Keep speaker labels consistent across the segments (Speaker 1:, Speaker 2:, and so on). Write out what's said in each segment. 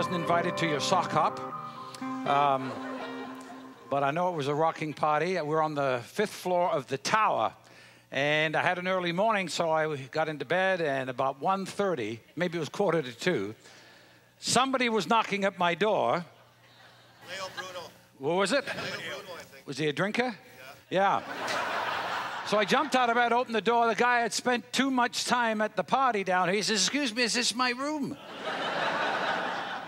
Speaker 1: wasn't invited to your sock hop. But I know it was a rocking party. We're on the 5th floor of the tower. And I had an early morning, so I got into bed, and about 1:30, maybe it was 1:45, somebody was knocking at my door.
Speaker 2: Leo Bruno.
Speaker 1: What was it?
Speaker 2: Leo Bruno, I think.
Speaker 1: Was he a drinker? Yeah. So I jumped out of bed, opened the door. The guy had spent too much time at the party down here. He says, "Excuse me, is this my room?"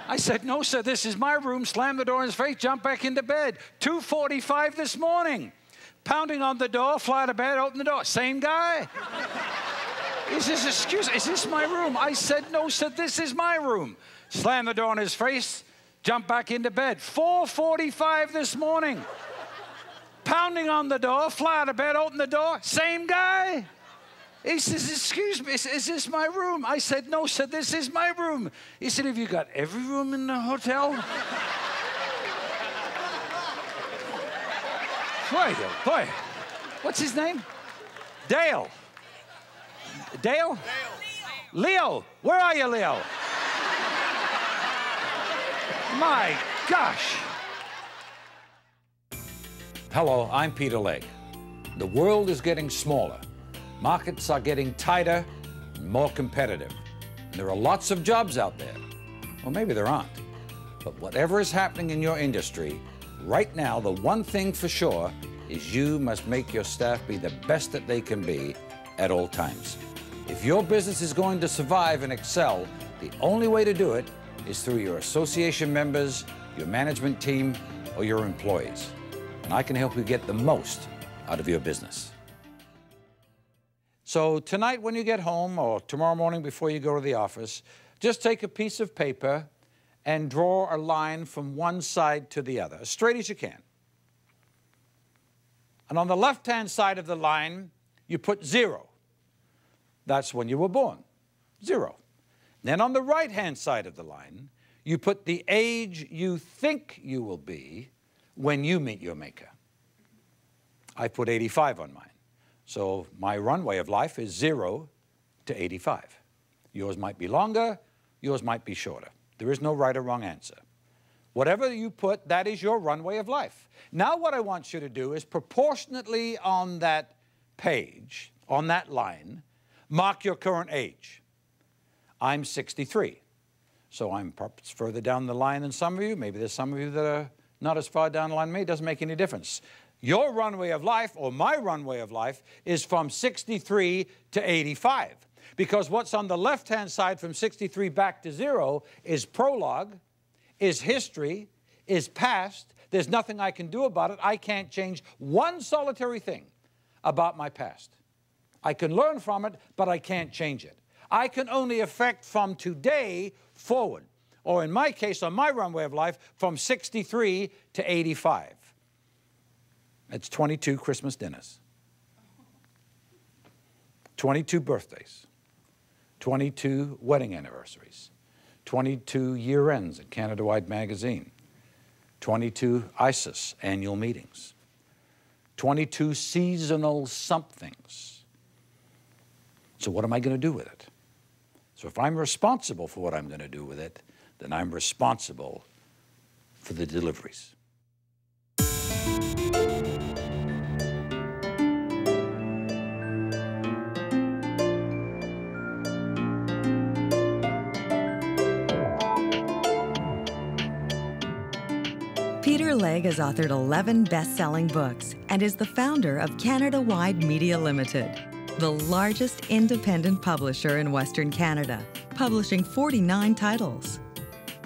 Speaker 1: I said, "No, sir, this is my room." Slammed the door in his face, jumped back into bed. 2:45 this morning. Pounding on the door, fly out of bed, open the door. Same guy. He says, "Excuse me, is this my room?" I said, "No, sir, this is my room." Slammed the door in his face, jumped back into bed. 4:45 this morning. Pounding on the door, fly out of bed, open the door. Same guy. He says, "Excuse me, is this my room?" I said, "No, sir, this is my room." He said, "Have you got every room in the hotel?" Boy, what's his name? Dale. Dale? Leo. Where are you, Leo? My gosh. Hello, I'm Peter Legge. The world is getting smaller. Markets are getting tighter and more competitive. And there are lots of jobs out there. Well, maybe there aren't. But whatever is happening in your industry, right now, the one thing for sure is you must make your staff be the best that they can be at all times. If your business is going to survive and excel, the only way to do it is through your association members, your management team, or your employees. And I can help you get the most out of your business. So tonight when you get home, or tomorrow morning before you go to the office, just take a piece of paper and draw a line from one side to the other, as straight as you can. And on the left-hand side of the line, you put 0. That's when you were born, 0. Then on the right-hand side of the line, you put the age you think you will be when you meet your maker. I put 85 on mine. So my runway of life is 0 to 85. Yours might be longer, yours might be shorter. There is no right or wrong answer. Whatever you put, that is your runway of life. Now what I want you to do is proportionately on that page, on that line, mark your current age. I'm 63. So I'm perhaps further down the line than some of you. Maybe there's some of you that are not as far down the line as me. It doesn't make any difference. Your runway of life, or my runway of life, is from 63 to 85. Because what's on the left-hand side from 63 back to 0 is prologue, is history, is past. There's nothing I can do about it. I can't change one solitary thing about my past. I can learn from it, but I can't change it. I can only affect from today forward, or in my case, on my runway of life, from 63 to 85. That's 22 Christmas dinners, 22 birthdays, 22 wedding anniversaries, 22 year ends at Canada-wide magazine, 22 ISIS annual meetings, 22 seasonal somethings. So what am I going to do with it? So if I'm responsible for what I'm going to do with it, then I'm responsible for the deliveries.
Speaker 3: Peter Legge has authored 11 best-selling books and is the founder of Canada-wide Media Limited, the largest independent publisher in Western Canada, publishing 49 titles.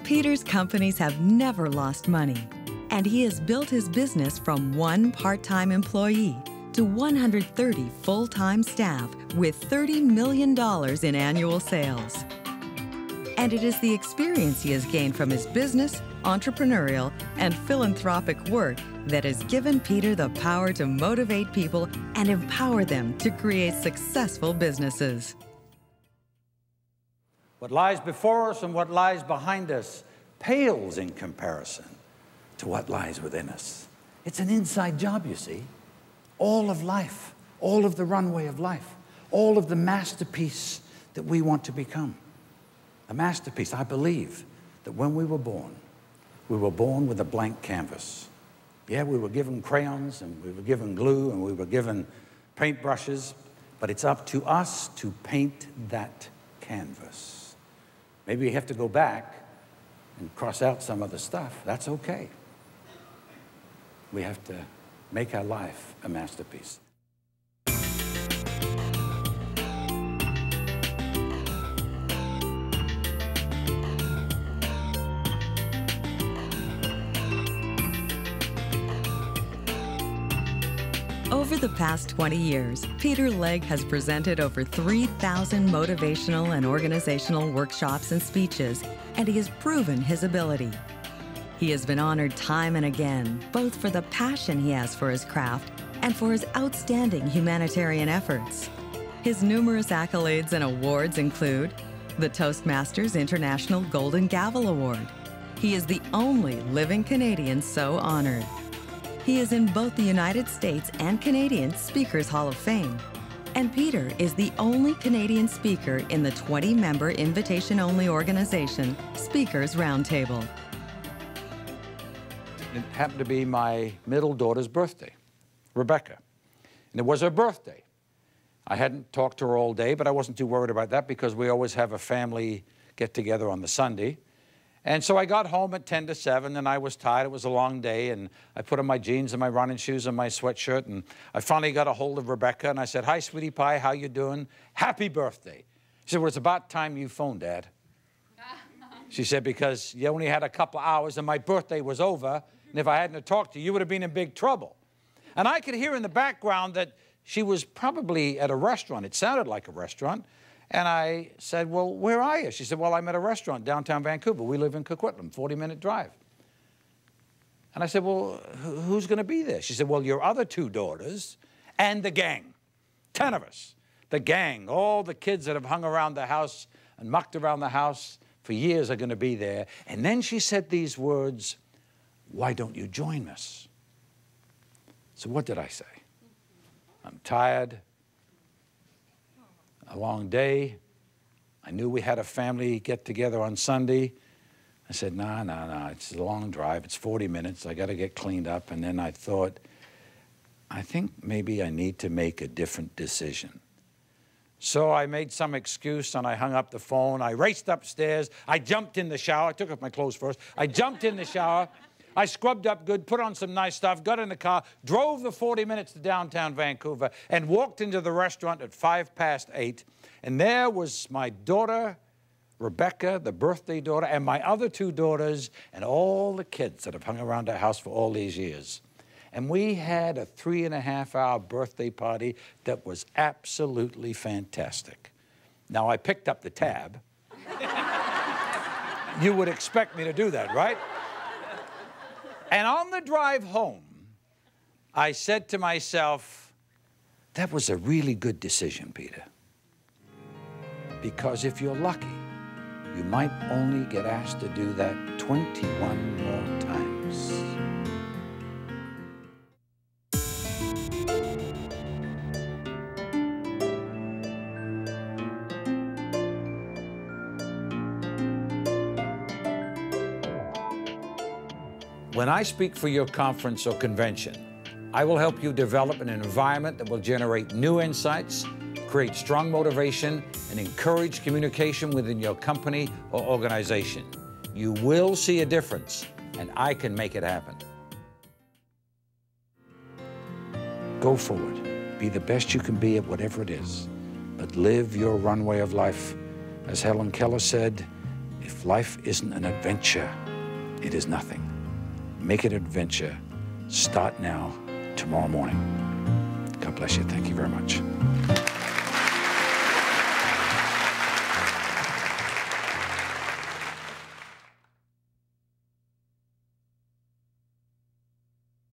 Speaker 3: Peter's companies have never lost money, and he has built his business from 1 part-time employee to 130 full-time staff with $30 million in annual sales. And it is the experience he has gained from his business, entrepreneurial, and philanthropic work that has given Peter the power to motivate people and empower them to create successful businesses.
Speaker 1: What lies before us and what lies behind us pales in comparison to what lies within us. It's an inside job, you see. All of life, all of the runway of life, all of the masterpiece that we want to become. A masterpiece, I believe, that when we were born with a blank canvas. Yeah, we were given crayons, and we were given glue, and we were given paintbrushes, but it's up to us to paint that canvas. Maybe we have to go back and cross out some of the stuff. That's okay. We have to make our life a masterpiece.
Speaker 3: Over the past 20 years, Peter Legge has presented over 3,000 motivational and organizational workshops and speeches, and he has proven his ability. He has been honored time and again, both for the passion he has for his craft and for his outstanding humanitarian efforts. His numerous accolades and awards include the Toastmasters International Golden Gavel Award. He is the only living Canadian so honored. He is in both the United States and Canadian Speakers Hall of Fame. And Peter is the only Canadian speaker in the 20-member invitation-only organization, Speakers Roundtable.
Speaker 1: It happened to be my middle daughter's birthday, Rebecca. And it was her birthday. I hadn't talked to her all day, but I wasn't too worried about that because we always have a family get-together on the Sunday. And so I got home at 10 to 7, and I was tired. It was a long day, and I put on my jeans and my running shoes and my sweatshirt, and I finally got a hold of Rebecca, and I said, "Hi, sweetie pie, how you doing? Happy birthday." She said, "Well, it's about time you phoned, Dad." She said, "Because you only had a couple of hours, and my birthday was over, and if I hadn't talked to you, you would have been in big trouble." And I could hear in the background that she was probably at a restaurant. It sounded like a restaurant. And I said, "Well, where are you?" She said, "Well, I'm at a restaurant downtown Vancouver. We live in Coquitlam, 40-minute drive." And I said, "Well, who's going to be there?" She said, "Well, your other 2 daughters and the gang, 10 of us. The gang, all the kids that have hung around the house and mucked around the house for years are going to be there." And then she said these words, "Why don't you join us?" So what did I say? I'm tired. A long day. I knew we had a family get-together on Sunday. I said, no, it's a long drive. It's 40 minutes. I got to get cleaned up. And then I thought, I think maybe I need to make a different decision. So I made some excuse, and I hung up the phone. I raced upstairs. I jumped in the shower. I took off my clothes first. I jumped in the shower. I scrubbed up good, put on some nice stuff, got in the car, drove the 40 minutes to downtown Vancouver, and walked into the restaurant at 8:05. And there was my daughter, Rebecca, the birthday daughter, and my other 2 daughters, and all the kids that have hung around our house for all these years. And we had a 3.5-hour birthday party that was absolutely fantastic. Now, I picked up the tab. You would expect me to do that, right? And on the drive home, I said to myself, that was a really good decision, Peter. Because if you're lucky, you might only get asked to do that 21 more times. When I speak for your conference or convention, I will help you develop an environment that will generate new insights, create strong motivation, and encourage communication within your company or organization. You will see a difference, and I can make it happen. Go forward. Be the best you can be at whatever it is, but live your runway of life. As Helen Keller said, if life isn't an adventure, it is nothing. Make it an adventure. Start now, tomorrow morning. God bless you. Thank you very much.